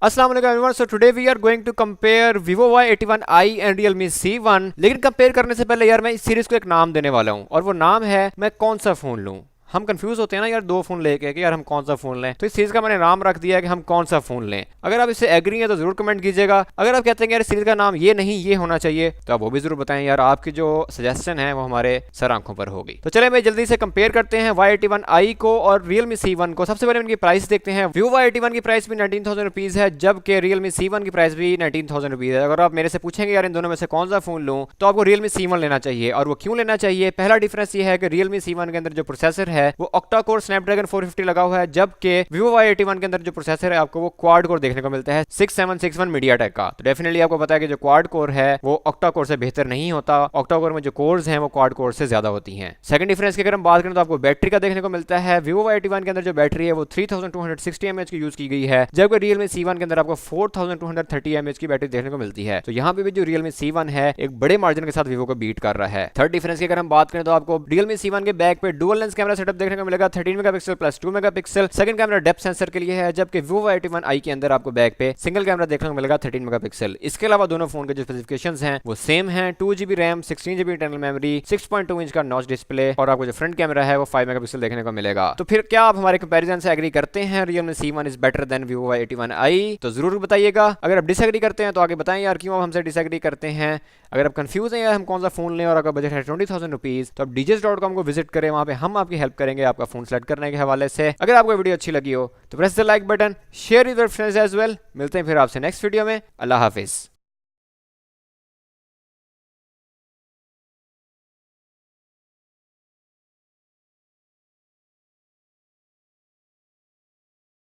अस्सलाम वालेकुम everyone. So today we are going to compare Vivo Y81i and Realme C1। लेकिन compare करने से पहले यार मैं इस सीरीज को एक नाम देने वाला हूँ और वो नाम है मैं कौन सा फोन लूँ। हम कंफ्यूज होते हैं ना यार दो फोन लेके कि यार हम कौन सा फोन लें, तो इस सीरीज का मैंने नाम रख दिया है कि हम कौन सा फोन लें। अगर आप इससे एग्री हैं तो जरूर कमेंट कीजिएगा। अगर आप कहते हैं कि यार सीरीज का नाम ये नहीं ये होना चाहिए तो आप वो भी जरूर बताएं यार। आपकी जो सजेशन है वो हमारे सर आंखों पर होगी। तो चले मैं जल्दी से कंपेयर करते हैं Y81i को और Realme C1 को। सबसे पहले इनकी प्राइस देखते हैं। Vivo Y81 की प्राइस भी 19,000 रुपीज है, जबकि Realme C1 की प्राइस भी 19,000 रुपीज है। अगर आप मेरे से पूछेंगे यार इन दोनों में से कौन सा फोन लूं तो आपको Realme C1 लेना चाहिए। और वो क्यों लेना चाहिए? पहला डिफरेंस ये है कि Realme C1 के अंदर जो प्रोसेसर है वो ऑक्टा कोर स्नैपड्रैगन 450 लगा हुआ है, जबकि Vivo Y81 के अंदर जो प्रोसेसर है आपको वो क्वाड कोर देखने को मिलता है 6761 मीडियाटेक का। तो डेफिनेटली आपको पता है कि जो क्वाड कोर है वो ऑक्टा कोर से बेहतर नहीं होता। ऑक्टा कोर में जो कोर्स हैं वो क्वाड कोर से ज्यादा होती हैं। सेकंड डिफरेंस की अगर हम बात करें तो आपको बैटरी का देखने को मिलता है। Vivo Y81 के अंदर जो बैटरी है वो 3260 mAh की यूज की गई है, जबकि Realme C1 के अंदर आपको 4230 mAh की बैटरी देखने को मिलती है। तो यहाँ पे भी जो Realme C1 है एक बड़े मार्जिन के साथ Vivo को बीट कर रहा है। थर्ड डिफरेंस की अगर हम बात करें तो आपको Realme C1 के बैक पे डुअल लेंस कैमरा सेटअप देखने को मिलेगा 13 megapixel plus 2 megapixel. Second camera depth sensor के लिए है, जबकि Vivo Y81i के अंदर आपको बैक पे सिंगल कैमरा देखने को मिलेगा 13 मेगापिक्सल। इसके अलावा दोनों फोन के जो स्पेसिफिकेशंस हैं वो सेम हैं। 2GB RAM, 16GB internal memory, 6.2 inch का नॉच डिस्प्ले और आपको जो फ्रंट कैमरा है वो 5 मेगापिक्सल देखने को मिलेगा। तो फिर क्या आप हमारे कंपैरिजन से एग्री करते हैं Realme C1 is better than Vivo Y81i? तो जरूर बताइएगा। अगर आप डिसएग्री करते हैं तो आगे बताएं यार क्यों आप हमसे डिसएग्री करते हैं। अगर आप कंफ्यूज हैं यार हम कौन सा फोन लें और आपका बजट है 20,000 रुपीज तो आप Digiers.com को विजिट करें, वहां पे हम आपकी हेल्प करेंगे आपका फोन सेलेक्ट करने के हवाले से। अगर आपको वीडियो अच्छी लगी हो तो press the like button, share with your friends as well. मिलते हैं फिर आपसे नेक्स्ट वीडियो में। अल्लाह हाफिज।